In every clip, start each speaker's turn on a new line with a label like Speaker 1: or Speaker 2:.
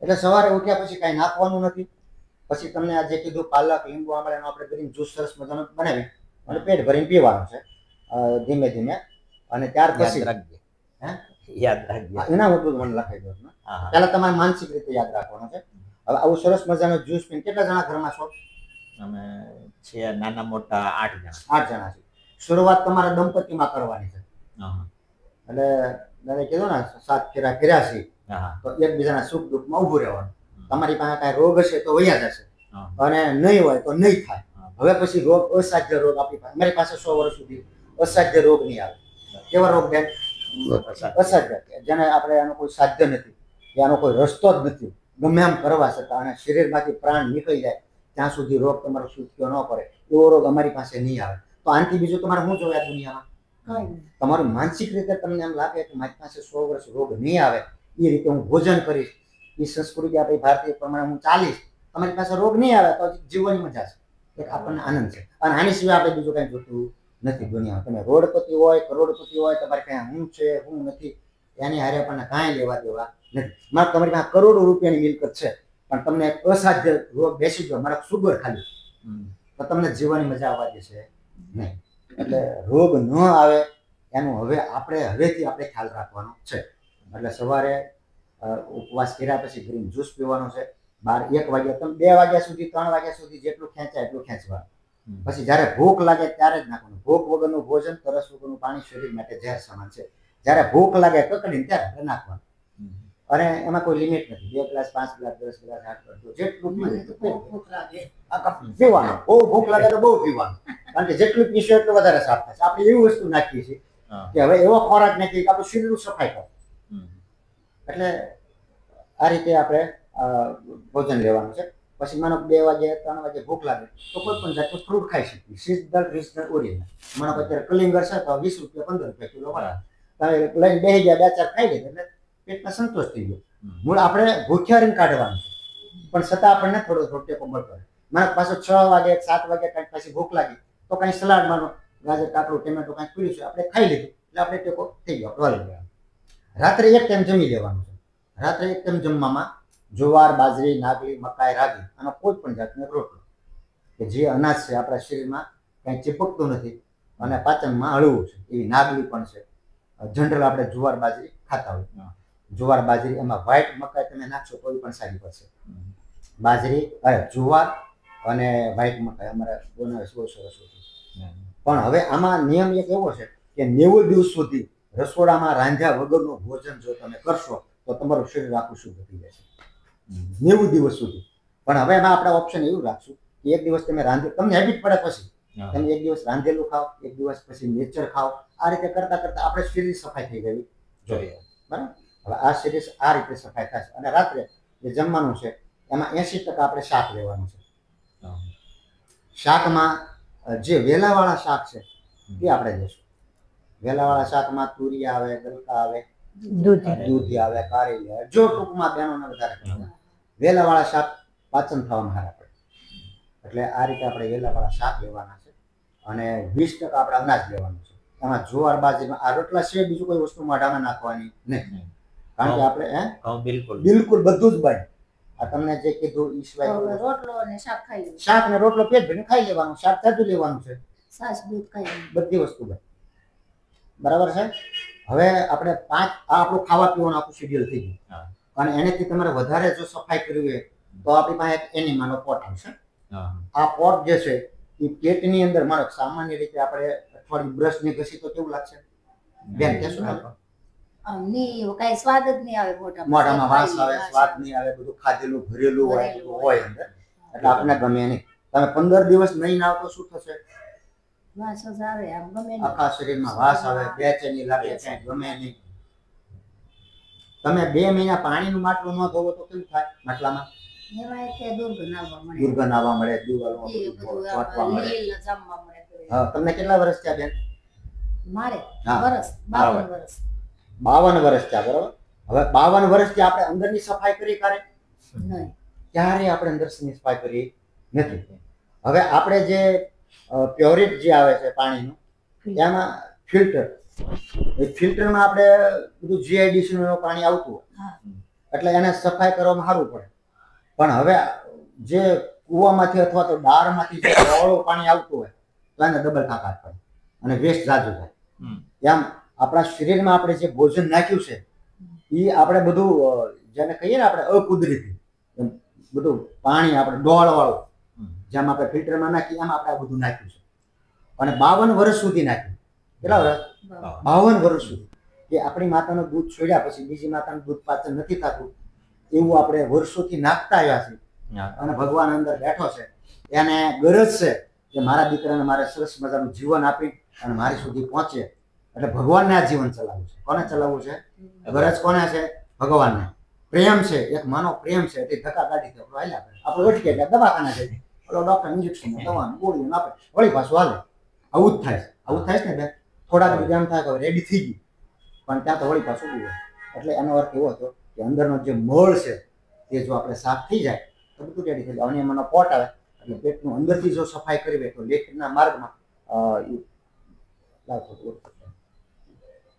Speaker 1: એટલે સવારે ઉઠ્યા પછી કાંઈ નાખવાનું નથી. પછી તમને આ જે કીધું પાલક લીંબુ આમળાનો આપણે ગ્રીન જ્યુસ સરસ મજાનો બનાવી અને પેટ ભરીને પીવાનું છે ધીમે ધીમે. અને ત્યાર પછી
Speaker 2: યાદ રાખજે
Speaker 1: એના બધું મને લખાઈ દો. પહેલા તમારે માનસિક રીતે યાદ રાખવાનું છે. હવે આવું સરસ મજાનો જ્યુસ પીને કેટલા જણા ઘરમાં છો?
Speaker 2: અમે છે નાના મોટા 8 જણા.
Speaker 1: 8 જણા છે. શરૂઆત તમારા દંપતીમાં કરવાની છે. એટલે મેં કીધું ને 7 ફેરા કર્યા છે તો એકબીજાના સુખ દુઃખમાં ઊભું રહેવાનું. તમારી પાસે કાંઈ રોગ હશે તો વયા જશે અને નહીં હોય તો નહીં થાય. હવે પછી રોગ અસાધ્ય રોગ આપણી પાસે મારી પાસે 100 વર્ષ સુધી અસાધ્ય રોગ નહીં આવે. કેવા રોગ બેન? અસાધ્ય, જેને આપણે એનો કોઈ સાધ્ય નથી, એનો કોઈ રસ્તો જ નથી. ગમે એમ કરવા છતાં અને શરીરમાંથી પ્રાણ નીકળી જાય ત્યાં સુધી રોગ તમારો છૂટક્યો ન પડે એવો રોગ અમારી પાસે નહીં આવે. તો આનાથી બીજું તમારે શું જોવે આ દુનિયામાં? તમારું માનસિક રીતે તમને એમ લાગે કે મારી પાસે 100 વર્ષ રોગ નહીં આવે, એ રીતે હું ભોજન કરીશ, એ સંસ્કૃતિ આપણી ભારતીય પ્રમાણે હું ચાલીશ, તમારી પાસે રોગ નહીં આવે તો જીવવાની મજા છે, એક આપણને આનંદ છે. અને આની સિવાય આપણે બીજું કંઈ જોતું નથી દુનિયામાં. તમે રોડપતિ હોય કરોડપતિ હોય, તમારે કાંઈ હું છે હું નથી એની હારે આપણને કાંઈ લેવા દેવા નથી. મારે તમારી પાસે કરોડો રૂપિયાની મિલકત છે પણ તમને એક અસાધ્ય રોગ બેસી ગયો, મારે સુગર ખાલી, તો તમને જીવવાની મજા આવવા દેશે નહીં. એટલે રોગ ન આવે એનું હવેથી આપણે ખ્યાલ રાખવાનો છે. એટલે સવારે ઉપવાસ કર્યા પછી ગ્રીન જ્યુસ પીવાનો છે. 12 1 વાગ્યા તમે 2 વાગ્યા સુધી 3 વાગ્યા સુધી જેટલું ખેંચાય એટલું ખેંચવાનું. પછી જ્યારે ભૂખ લાગે ત્યારે જ નાખવાનું. ભૂખ વગરનું ભોજન, તરસ વગરનું પાણી શરીર માટે ઝેર સમાન છે. જ્યારે ભૂખ લાગે કકડીને ત્યારે નાખવાનું. અને એમાં કોઈ લિમિટ નથી. 2 ગ્લાસ 5 ગ્લાસ 10 ગ્લાસ 8 ગ્લાસ જેટલું ભૂખ લાગે પીવાનું. બહુ ભૂખ લાગે તો બહુ પીવાનું, કારણ કે જેટલું પીશો એટલું વધારે સાફ થશે. આપણે એવી વસ્તુ નાખીએ છીએ કે હવે એવો ખોરાક નાખીએ કે આપણું શરીરનું સફાઈ કરે. એટલે આ રીતે આપણે ભોજન લેવાનું છે. પછી માનો 2 વાગે 3 વાગે ભૂખ લાગે તો કોઈ પણ જાતનું ફ્રૂટ ખાઈ શકીએ. Seasonal regional original. માનો અત્યારે કલિંગર છે તો 20 રૂપિયા 15 રૂપિયા કિલો મળે. તમે લઈને બેસી ગયા 2-4 ખાઈ લે એટલે પેટમાં સંતોષ થઈ ગયો. મૂળ આપણે ભૂખ્યા રહીને કાઢવાનું છે પણ છતાં આપણને થોડો ટેકો મળતો હોય. મારા પાસે 6 વાગે 7 વાગે કાંઈક પછી ભૂખ લાગી તો કાંઈ સલાડ માનો ગાજર કાકડું ટમેટો કાંઈક પીડ્યું છે આપણે ખાઈ લીધું એટલે આપણે ટેકો થઈ ગયો. રાત્રે એક ટાઈમ જમી લેવાનું છે. રાત્રે એક ટાઈમ જમવામાં જુવાર, બાજરી, નાગલી, મકાઈ, રાગી અને કોઈ પણ જાતનો રોટલો કે જે અનાજ છે આપણા શરીરમાં કાંઈ ચીપકતું નથી અને પાચનમાં હળવું છે એવી નાગલી પણ છે. જનરલ આપણે જુવાર બાજરી ખાતા હોય, જુવાર બાજરી એમાં વ્હાઈટ મકાઈ તમે નાખશો તો પણ સારી પડશે. બાજરી જુવાર અને વ્હાઈટ મકાઈ અમારે બનાવે બહુ સરસ હતું. પણ હવે આમાં નિયમ એક એવો છે કે 90 દિવસ સુધી રસોડામાં રાંધ્યા વગરનું ભોજન જો તમે કરશો તો તમારું શરીર આખું શુદ્ધ થઈ જશે 90 દિવસ સુધી. પણ હવે એમાં આપણે ઓપ્શન એવું રાખશું કે એક દિવસ તમે તમને હેબિટ પડે પછી તમે એક દિવસ રાંધેલું ખાઓ, એક દિવસ પછી નેચર ખાઓ. આ રીતે કરતા કરતા આપણે શરીર સફાઈ થઈ જવી જોઈએ. બરાબર? હવે આ શરીર આ રીતે સફાઈ થશે. અને રાત્રે જે જમવાનું છે એમાં 80% આપણે શાક લેવાનું છે. શાકમાં જે વેલાવાળા શાક છે એ આપણે લેશું. વેલાવાળા શાકમાં તુરી આવે, ગલકા આવે, દૂધી આવે, કારેલી આવે, જો ટૂંકમાં બેનોને વધારે વેલાવાળા શાક પાચન થવામાં સારા પડે. એટલે આ રીતે આપણે વેલાવાળા શાક લેવાના છે. અને 20% આપણે અનાજ લેવાનું છે. એમાં જુવાર, બાજરીમાં આ રોટલા સિવાય બીજું કોઈ વસ્તુ મોઢામાં નાખવાની નહીં, કારણ કે આપણે બિલકુલ બધું જ બંધ. આ તમને જે કીધું એ સિવાય
Speaker 3: રોટલો અને શાક ખાઈ
Speaker 1: શાક ને રોટલો પેટ ભરીને ખાઈ લેવાનું. શાક તાજું લેવાનું છે,
Speaker 3: છાશ દૂધ ખાઈ
Speaker 1: બધી વસ્તુ બંધ. બરાબર છે? હવે આપણે 5 આ આપણું ખાવા પીવાનું આખું શેડ્યુલ થઈ ગયું. અને એનાથી તમારે વધારે જો સફાઈ કરવી હોય તો આપણી પાસે એક એનિમાનો પોટ આવશે. આ પોટ જે છે એ પેટની અંદર માનો સામાન્ય રીતે આપણે અઠવાડિયું બ્રશ ને ઘસી તો કેવું લાગશે બેન? કહેશો ને
Speaker 3: કઈ સ્વાદ જ નહીં આવે
Speaker 1: મોઢામાં વાસ આવે, સ્વાદ નહીં આવે, બધું ખાધેલું ભરેલું હોય અંદર, એટલે આપણને ગમે નહીં. તમે 15 દિવસ નહીં નાવ તો શું થશે?
Speaker 3: વાસ આવે, આમ ગમે
Speaker 1: આખા શરીરમાં વાસ આવે, બેચેની લાગે, ક્યાંય ગમે નહીં. તમે 2 મહિના પાણીનું માટલું ન ધોવો તો કેવું થાય? માટલામાં દુર્ગંધ આવવા મળે, દિવાલો ચોંટવા મળે. તમને કેટલા વર્ષ થયા બેન?
Speaker 3: મારે 52 વર્ષ.
Speaker 1: 52 વર્ષ થયા. બરોબર. હવે 52 વર્ષથી આપણે અંદરની સફાઈ કરી ક્યારે આપણે અંદરની સફાઈ કરી નથી. હવે આપણે જે પ્યોરિટ જે આવે છે પાણીનું એમાં ફિલ્ટર, એ ફિલ્ટરમાં આપણે બધું જીઆઈડીસી નું પાણી આવતું હોય એટલે એને સફાઈ કરવામાં સારું પડે. પણ હવે જે કૂવામાંથી અથવા તો ડાળમાંથી જે ઓળું પાણી આવતું હોય તો એને ડબલ તાકાત પડે અને વેસ્ટ જાજુ થાય. એમ આપણા શરીરમાં આપણે જે ભોજન નાખ્યું છે એ આપણે બધું જેને કહીએ ને આપણે અકુદરતી બધું પાણી આપણે ડોળવાળું જેમ આપણે ફિલ્ટરમાં નાખીએ એમ આપણે આ બધું નાખ્યું છે અને 52 વર્ષ સુધી નાખ્યું. કેટલા વર્ષ? 52 વર્ષ સુધી. કે આપણી માતાનું દૂધ છોડ્યા પછી બીજી માતાનું દૂધ પાચન નથી થતું એવું આપણે વર્ષોથી નાખતા આવ્યા છે. અને ભગવાન અંદર બેઠો છે, એને ગરજ છે કે મારા દીકરાને મારે સરસ મજાનું જીવન આપી અને મારી સુધી પહોંચે. એટલે ભગવાનને આ જીવન ચલાવવું છે. કોને ચલાવવું છે? ગરજ કોને છે? ભગવાનને. પ્રેમ છે, એક માનો પ્રેમ છે. તે ધક્કા કાઢી દે આપણે અટકે એટલે દવાખાના જઈએ, ઓલો ડોક્ટર ઇન્જેક્શન દવાનું ગોળીઓ આપે, વળી પાછું હાલે. આવું જ થાય છે. આવું થાય છે ને બેન. થોડાક રીતે એમ થાય કે રેડી થઈ ગઈ પણ ત્યાં તો વળી પાછું ઉભું. એટલે એનો અર્થ એવો હતો કે અંદરનો જે મળ છે તે જો આપણે સાફ થઈ જાય તો બધું રેડી થઈ જાય. અને એમાંનો પોટ આવે એટલે પેટનું અંદરથી જો સફાઈ કરવી તો લેટ્રિનના માર્ગમાં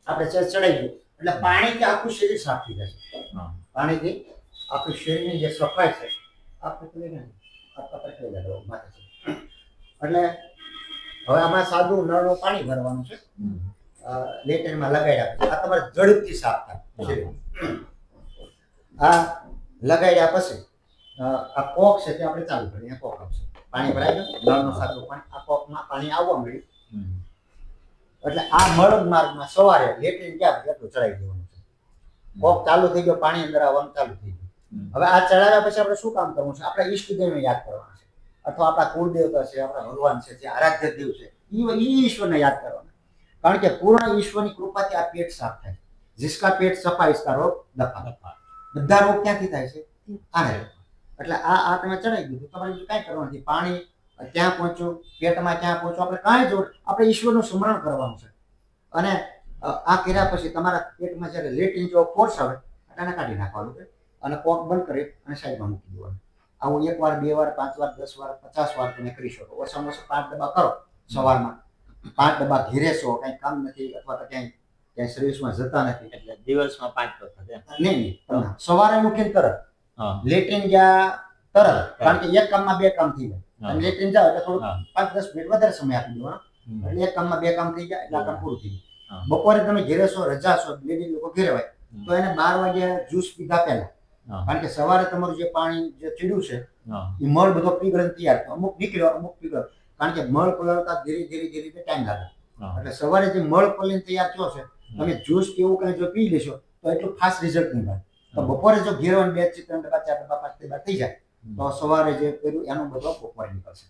Speaker 1: આપણે ચડાઈ ગયું એટલે પાણીથી આખું શરીર સાફ થઈ જશે. પાણીથી આખું શરીરની જે સફાઈ છે આપણે એટલે હવે આમાં સાદું નળનું પાણી ભરવાનું છે. લેટરમાં લગાડ્યા પછી આ તમારે ઝડપથી સાફ થાય. આ લગાડ્યા પછી આ કોક છે તે આપણે ચાલુ કરીએ. કોક આવશે, પાણી ભરાય ગયું, નળનું સાદું પાણી આ કોકમાં પાણી આવવા મળ્યું એટલે આ મળદ માર્ગમાં સવારે લેટ્રિન ક્યાં એટલું ચડાવી દેવાનું છે. કોક ચાલુ થઈ ગયો, પાણી અંદર આવવાનું ચાલુ થઈ ગયું. હવે આ ચડાવ્યા પછી આપણે શું કામ કરવું છે? આપણે ઈષ્ટદેવને યાદ કરવાના છે અથવા આપણા કુળદેવતા છે, આપણા ભગવાન છે, જે આરાધ્ય દેવ છે એ ઈશ્વરને યાદ કરવાના. કારણ કે પૂર્ણ ઈશ્વરની કૃપાથી આ પેટ સાફ થાય. जिसका पेट सफा इसका रोग दफा. બધા રોગ ક્યાંથી થાય છે? આને. એટલે આ તમે ચડાવી દીધું. તમારે બીજું કાંઈ કરવાનું નથી. પાણી ત્યાં પહોંચ્યું, પેટમાં ક્યાં પહોંચ્યું, આપણે કાંઈ જોડ આપણે ઈશ્વરનું સ્મરણ કરવાનું છે. અને આ કર્યા પછી તમારા પેટમાં જ્યારે લેટ્રિન જેવો ફોર્સ આવે એને કાઢી નાખવાનું છે અને કોક બંધ કરી અને સાઈડમાં મૂકી દેવાનું. આવું 1 વાર 2 વાર 5 વાર 10 વાર 50 વાર તમે કરી શકો. ઓછામાં ઓછા 5 ડબ્બા કરો સવારમાં. 5 ડબ્બા ઘેરે છો, કંઈ કામ નથી અથવા તો ક્યાંય સર્વિસમાં જતા નથી
Speaker 2: એટલે દિવસમાં 5 તો થશે.
Speaker 1: નહીં, સવારે ઉઠીને તરત લેટ્રિન ગયા તરત. કારણ કે એક કામમાં 2 કામ થઈ જાય. અને લેટ્રિન જાવ એટલે થોડું 5-10 મિનિટ વધારે સમય આપી દેવાનો. એટલે એક કામમાં 2 કામ થઈ જાય એટલે આ કામ પૂરું થઈ જાય. બપોરે તમે ઘેરે છો, રજા છો, લેડી લોકો ઘેરે હોય તો એને 12 વાગ્યા જ્યુસ પીધા પહેલા. કારણ કે સવારે તમારું જે પાણી જે ચીડ્યું છે એ મળ બધો પીગળે તૈયાર થાય. અમુક નીકળ્યો, અમુક પીગળ્યો. કારણ કે મળ પલળતા ધીરે ધીરે ટાઈમ લાગે. એટલે સવારે જે મળ પલીને તૈયાર થયો છે તમે જ્યુસ કે એવું કઈ જો પી લેશો તો એટલું ફાસ્ટ રિઝલ્ટ નહીં મળે. તો બપોરે જો ઘેરો 2 થી 3 ડબ્બા 4 ડબ્બા 5 ડબ્બા થઈ જાય તો સવારે જે કર્યું એનો બધો બપોરે નીકળશે.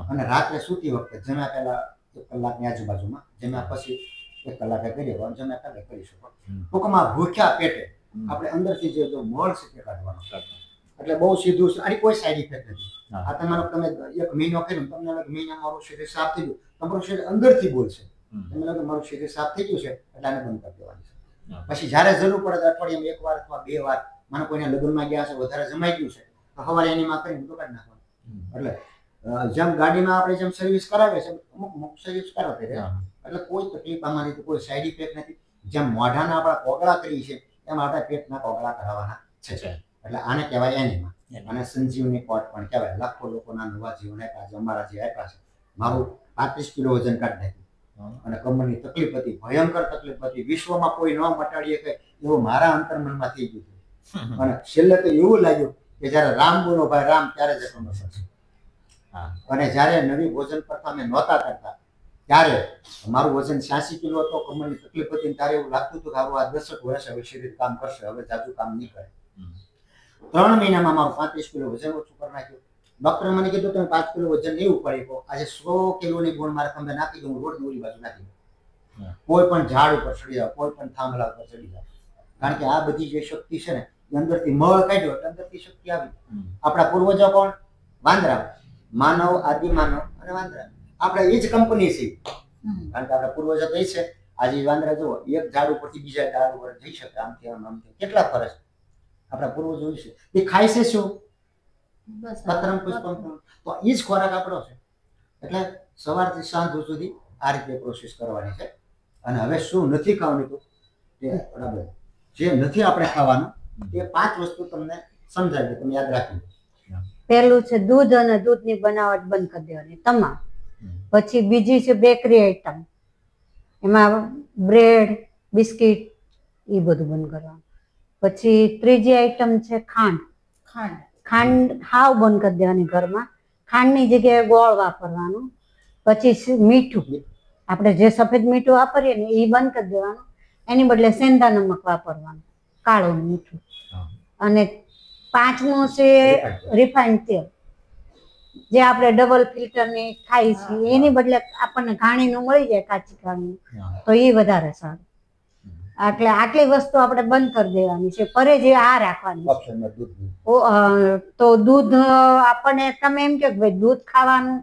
Speaker 1: અને રાત્રે સૂતી વખતે જમ્યા પહેલા 1 કલાકની આજુબાજુમાં, જમ્યા પછી 1 કલાકે કરી દેવાનું, જમ્યા પહેલા કરી શકો. ટૂંકમાં ભૂખ્યા પેટે આપણે અંદરથી જે મળ છે તે કાઢવાનો. એટલે બહુ સીધું છે. આની કોઈ સાઈડ ઇફેક્ટ નથી. આ તમારો તમે 1 મહિનો કર્યું, તમને લાગે મહિનામાં મારું શરીર સાફ થઈ ગયું, તમારું શરીર અંદરથી બોલશે તમને લાગે મારું શરીર સાફ થઈ ગયું છે એટલે આને બંધ કરી દેવાની છે. પછી જ્યારે જરૂર પડે તો અઠવાડિયામાં 1 વાર અથવા 2 વાર, મને કોઈને લગ્નમાં ગયા છે વધારે જમાઈ ગયું છે તો સવારે એની માં કરીને કાઢી નાખવાનું. એટલે જેમ ગાડીમાં આપણે જેમ સર્વિસ કરાવે છે અમુક સર્વિસ કરાવે છે એટલે કોઈ તકલીફ આમાં નથી, કોઈ સાઈડ ઇફેક્ટ નથી. જેમ મોઢાના આપણા કોગળા કરી છે એમ આપણે પેટના કોગળા કરાવવાના છે. એટલે આને કહેવાય એનીમાં. અને સંજીવની કોટ પણ કહેવાય. લાખો લોકોના નવા જીવન આપ્યા છે, અમારા જે આપ્યા છે. મારું 35 કિલો વજન કાઢી નાખ્યું અને કમરની તકલીફ હતી, ભયંકર તકલીફ હતી. વિશ્વમાં કોઈ ન મટાડીએ કે એવું મારા અંતર્મનમાં થઈ ગયું હતું. અને છેલ્લે તો એવું લાગ્યું કે જ્યારે રામ બોલો ભાઈ રામ ત્યારે જ એટલો નશો છે. અને જ્યારે નવી ભોજન પ્રથા અમે નહોતા કરતા ત્યારે મારું વજન 86 કિલો હતો, કમરની તકલીફ હતી. ત્યારે એવું લાગતું હતું કે આ 10 વર્ષ હવે શરીર કામ કરશે, હવે જાજુ કામ નહીં કરે. 3 મહિનામાં મારું 35 કિલો વજન ઓછું કરી નાખ્યું. ડોક્ટરે મને કીધું તમે 5 કિલો વજન નહીં ઉપાડી શકો. આજે 100 કિલોની ગુણ મારે ખંભે નાખી દઉં, રોડની ઓલી બાજુ નાખી દઉં, કોઈ પણ ઝાડ ઉપર ચડી જાવ, કોઈ પણ થાંભલા ઉપર ચડી જાવ. કારણ કે આ બધી જે શક્તિ છે ને એ અંદરથી મળ કાઢ્યો એટલે અંદરથી શક્તિ આવી. આપણા પૂર્વજો કોણ? વાંદરા. માનવ, આદિ માનવ અને વાંદરા. આપણે એ જ કંપની છે. કારણ કે આપણા પૂર્વજો તો એ છે. આજે વાંદરા જુઓ, એક ઝાડ ઉપરથી બીજા ઝાડ ઉપર જઈ શકે, આમથી આમથી કેટલા ફરક આપણા પૂર્વજો છે. એ ખાય છે શું? પત્રમ પુષ્પમ. તો એ જ ખોરાક આપણો છે. એટલે સવારથી સાંજ સુધી આ રીતે પ્રોસેસ કરવાની છે. અને હવે શું નથી ખાવાનું તો તે બરાબર જે નથી આપણે ખાવાનું એ 5 વસ્તુ તમને સમજાવી તમે યાદ રાખજો.
Speaker 4: પહેલું છે દૂધ અને દૂધની બનાવટ બંધ કરી દેવાની તમામ. પછી બીજી છે બેકરી આઈટમ, એમાં બ્રેડ બિસ્કિટ એ બધું બંધ કરવાનું. પછી ત્રીજી આઈટમ છે ખાંડ. ખાંડ હાવ બંધ કરી દેવાની ઘરમાં. ખાંડની જગ્યાએ ગોળ વાપરવાનું. પછી મીઠું, આપણે જે સફેદ મીઠું વાપરીએ ને એ બંધ કરી દેવાનું, એની બદલે સેંધા નમક વાપરવાનું, કાળું મીઠું. અને પાંચમું છે રિફાઇન્ડ તેલ, જે આપણે ડબલ ફિલ્ટરની ખાઈ છીએ એની બદલે આપણને ઘાણીનું મળી જાય, કાચી ઘાણી, તો એ વધારે સારું. એટલે આટલી વસ્તુ આપણે બંધ કરી દેવાની છે, પરેજી આ રાખવાની.
Speaker 1: ઓપ્શનમાં દૂધ.
Speaker 4: તો દૂધ આપણને તમે એમ કહો કે ભાઈ દૂધ ખાવાનું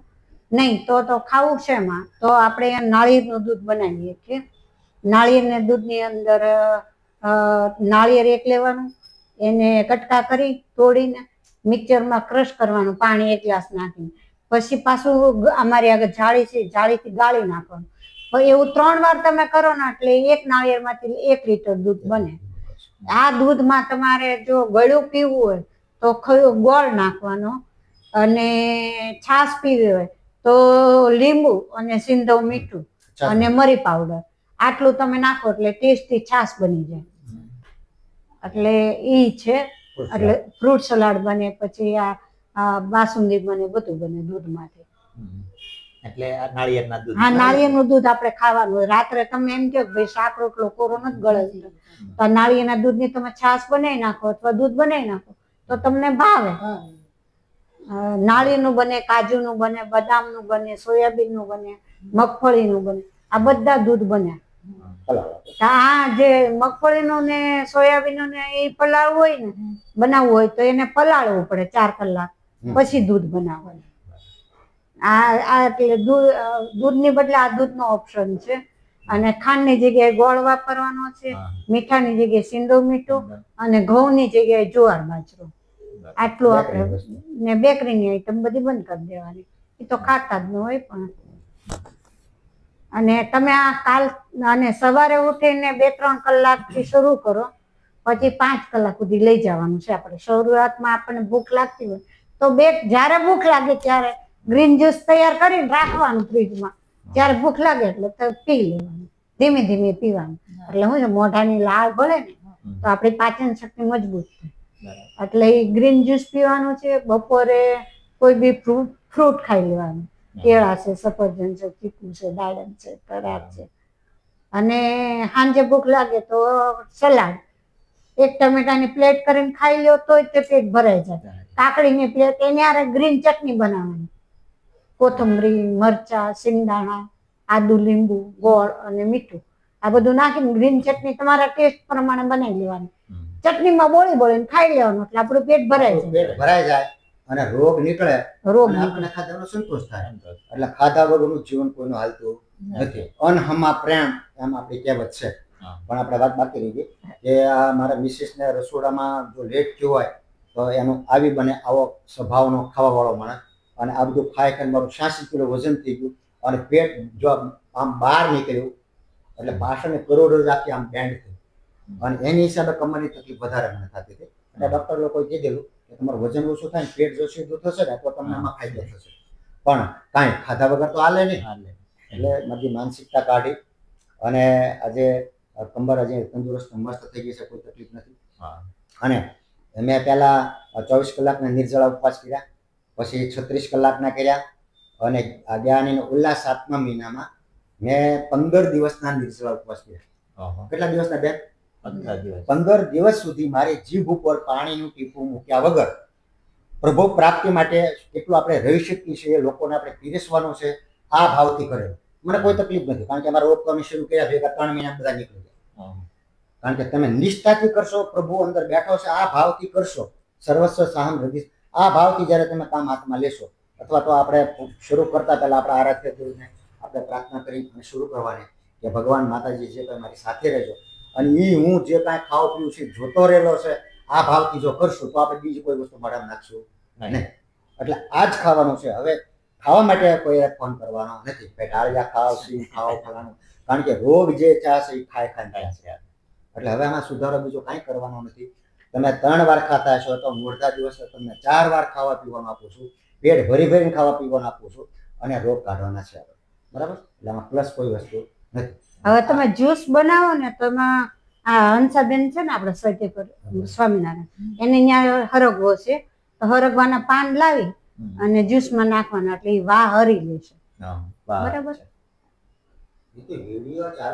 Speaker 4: નહીં, તો ખાવું છે એમાં, તો આપણે નાળિયેરનું દૂધ બનાવીએ છીએ. નાળિયેરના દૂધની અંદર નાળિયેર એક લેવાનું, એને કટકા કરી તોડીને મિક્સરમાં ક્રશ કરવાનું, પાણી 1 ગ્લાસ નાખીને. પછી પાછું અમારી આગળ જાળી છે, જાળીથી ગાળી નાખવાનું. એવું 3 વાર તમે કરો ને એટલે એક નાળિયેરમાંથી 1 લીટર દૂધ બને. આ દૂધમાં તમારે જો ગળ્યું પીવું હોય તો ગોળ નાખવાનો, અને છાશ પીવી હોય તો લીંબુ અને સિંધવ મીઠું અને મરી પાવડર, આટલું તમે નાખો એટલે ટેસ્ટી છાશ બની જાય. એટલે ઈ છે. એટલે ફ્રૂટ સલાડ બને, પછી આ બાસુંદી બને, બધું બને દૂધમાંથી.
Speaker 2: એટલે આ નાળિયેરના દૂધ.
Speaker 4: હા, નાળિયેરનું દૂધ આપણે ખાવાનું હોય. રાત્રે તમે એમ કહો ભાઈ શાક રોટલો કોરો નથી ગળે, તો નાળિયેરના દૂધની તમે છાશ બનાવી નાખો અથવા દૂધ બનાવી નાખો તો તમને ભાવે. નાળિયેરનું બને, કાજુનું બને, બદામનું બને, સોયાબીનનું બને, મગફળીનું બને, આ બધા દૂધ બને. આ જે મગફળીનું ને સોયાબીનનું ને એ પલાળવું હોય ને, બનાવવું હોય તો એને પલાળવું પડે 4 કલાક, પછી દૂધ બનાવવાનું. આ એટલે દૂધની બદલે આ દૂધનો ઓપ્શન છે. અને ખાંડની જગ્યાએ ગોળ વાપરવાનો છે, મીઠાની જગ્યાએ સિંધવ મીઠું, અને ઘઉંની જગ્યાએ જુવાર બાજરો. આટલું આપણે ને બેકરીની આઈટમ બધી બંધ કરી દેવાની, એ તો ખાતા જ ન હોય. પણ અને તમે આ કાલ અને સવારે ઉઠીને 2-3 કલાકથી શરૂ કરો, પછી 5 કલાક સુધી લઈ જવાનું છે. આપણે શરૂઆતમાં આપણને ભૂખ લાગતી હોય તો જ્યારે ભૂખ લાગે ત્યારે ગ્રીન જ્યુસ તૈયાર કરીને રાખવાનું ફ્રીજમાં, જ્યારે ભૂખ લાગે એટલે પી લેવાનું, ધીમે ધીમે પીવાનું. એટલે શું છે, મોઢાની લાળ ભળે ને તો આપણી પાચન શક્તિ મજબૂત થાય. એટલે એ ગ્રીન જ્યુસ પીવાનું છે. બપોરે કોઈ બી ફ્રૂટ ખાઈ લેવાનું, કેળા છે, સફરજન છે, ચીકુ છે, દાડમ છે, તરાર છે. અને સાંજે ભૂખ લાગે તો સલાડ, 1 ટમેટાની પ્લેટ કરીને ખાઈ લ્યો તોય તે પેટ ભરાઈ જાય. કાકડીની પ્લેટ, એની હારે ગ્રીન ચટણી બનાવવાની, કોથમરી, મરચા, સિંગદાણા, આદુ, લીંબુ, ગોળ અને મીઠું, આ બધું નાખીને ગ્રીન ચટણી તમારા ટેસ્ટ પ્રમાણે બનાવી લેવાની. ચટણીમાં બોળીને ખાઈ લેવાનું, એટલે આપણું પેટ ભરાઈ જાય
Speaker 1: અને રોગ નીકળે, આપણને ખાધાનો સંતોષ થાય. એટલે ખાધા વગરનું જીવન કોઈનું હાલતું નથી. અનહમા પ્રેમ એમ આપણી કહેવત છે. પણ આપણે વાત બાકી રહી ગઈ કે આ મારા મિસિસને રસોડામાં જો લેટ થયું હોય તો એનું આવી બને આવો સ્વભાવનો ખાવાવાળો માણસ, અને આ બધું ખાઈ મારું 86 કિલો વજન થઈ ગયું, અને પેટ જો આમ બહાર નીકળ્યું એટલે પાછળને કરોડો રાખી આમ બેન્ડ થયું, અને એની હિસાબે કમરની તકલીફ વધારે મને થતી હતી. એટલે ડૉક્ટર લોકોએ કીધેલું કે તમારું વજન ઓછું થાય, પેટ જો સીધું થશે ને તો તમને એમાં ફાયદો થશે, પણ કાંઈ ખાધા વગર તો હાલે નહીં. એટલે મારી માનસિકતા કાઢી અને આજે કંબર આજે તંદુરસ્ત મસ્ત થઈ ગઈ છે, કોઈ તકલીફ નથી. અને મેં પહેલાં 24 કલાકના નિર્જળા ઉપવાસ કર્યા, પછી 36 કલાકના કર્યા, અને આ જ્ઞાન ઉલ્લાસ 7મા મહિનામાં મેં 15 દિવસના નિર્જળા ઉપવાસ કર્યા. કેટલા દિવસના બેન? 15 દિવસ સુધી મારી જીભ ઉપર પાણીનું ટીપું મૂક્યા વગર પ્રભુ પ્રાપ્તિ માટે કેટલું આપણે રહી શકીએ છીએ, લોકોને આપણે પીરસવાનું છે, આ ભાવથી કરેલું. મને કોઈ તકલીફ નથી, કારણ કે અમારા રોગ શરૂ કર્યા ભેગા 3 મહિના બધા નીકળી ગયા. કારણ કે તમે નિષ્ઠાથી કરશો, પ્રભુ અંદર બેઠો છે, આ ભાવથી કરશો, સર્વસ્વ સાહમ હૃદય, આ ભાવથી જ્યારે તમે કામ હાથમાં લેશો, અથવા તો આપણે શરૂ કરતા પહેલા આપણા આરાધ્ય દેવને આપણે પ્રાર્થના કરી અને શરૂ કરવાની કે ભગવાન માતાજી જે કંઈ મારી સાથે રહેજો, અને એ હું જે કાંઈ ખાવા પીવું છે જોતો રહેલો છે, આ ભાવથી જો કરશું તો આપણે બીજી કોઈ વસ્તુ મોઢામાં નાખશું નહીં. એટલે આ જ ખાવાનું છે. હવે ખાવા માટે કોઈ ફોન કરવાનો નથી, ભાઈ ડાળિયા ખાવ, સિંગ ખાવ, ફલાણું, કારણ કે રોગ જે છે એ ખાય છે. એટલે હવે આમાં સુધારો બીજો કાંઈ કરવાનો નથી. તમે 3 વાર ખાતા હશો તો મૂળતા દિવસે તમને 4 વાર ખાવા પીવાનું આપું છું, પેટ ભરી ભરીને ખાવા પીવાનું આપું છું અને રોગ કાઢવાના છે આપણે. બરાબર? એટલે આમાં પ્લસ કોઈ વસ્તુ નથી.
Speaker 4: હવે તમે જ્યુસ બનાવો ને તો એમાં આ હંસાબેન છે ને આપણે સત્ય પર સ્વામિનારાયણ એને ત્યાં હરગવો છે, તો હરગવાના પાન લાવી અને જ્યુસમાં નાખવાના એટલે એ વાહ હરી લેશે.
Speaker 2: હા,
Speaker 4: બરાબર.
Speaker 1: એ તો વિડીયો ચાલુ